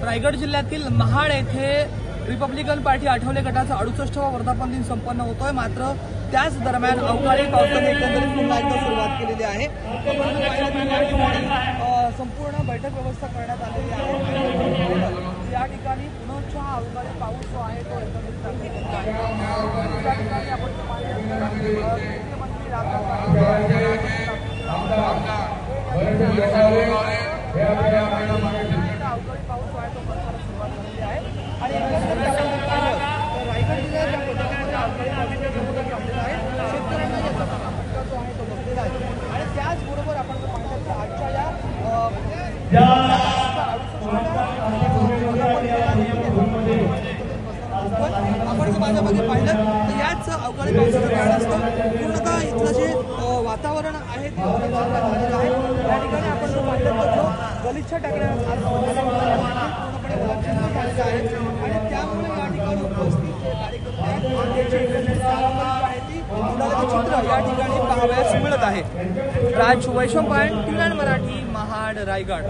रायगड जिल्ह्यातील महाड येथे Republican party Athawale गटाचा 68वा वर्धापन दिन संपन्न होतोय। मात्र त्याच दरम्यान अवकाळी पावसाने एकंदरीत पुन्हा एकदा सुरुवात केलेली आहे। संपूर्ण बैठक व्यवस्था करण्यात आलेली आहे। या ठिकाणी पुन्हा अवकाळी पाऊस जो आहे तो एकंदरीत या ठिकाणी आपण मुख्यमंत्री अवकाळी पाऊस जो आहे तो बंद सुरुवात झालेली आहे आणि रायगड जिल्ह्यात अवकाळी पावसाचा आहे शेतकऱ्यांना याचा फटका जो आहे तो बसलेला आहे। आणि त्याचबरोबर आपण जर पाहिलं तर आजच्या या आपण जर माझ्यामध्ये पाहिलं तर याच अवकाळी पावसाचं कारण असतं पूर्णतः इथलं जे वातावरण आहे ते झालेलं आहे। या ठिकाणी आपण जर पाहिलं तर जो गलिच्छ टाकण्या पूर्णपणे झालेला आहे आणि त्यामुळे या ठिकाणी उपस्थित जे कार्यकर्ते आहेत ती उडालेले चित्र या ठिकाणी पाहावयास मिळत आहे। राज वैशंपायन, टी9 मराठी, महाड, रायगड।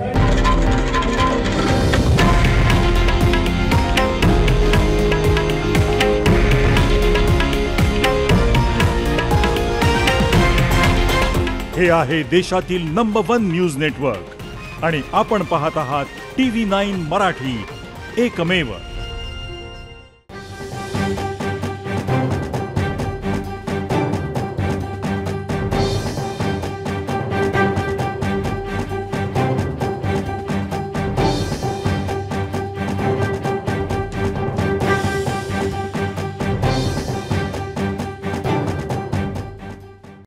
हे आहे देशातील नंबर 1 न्यूज नेटवर्क आणि आपण पाहत आहात टी9 मराठी, एकमेव।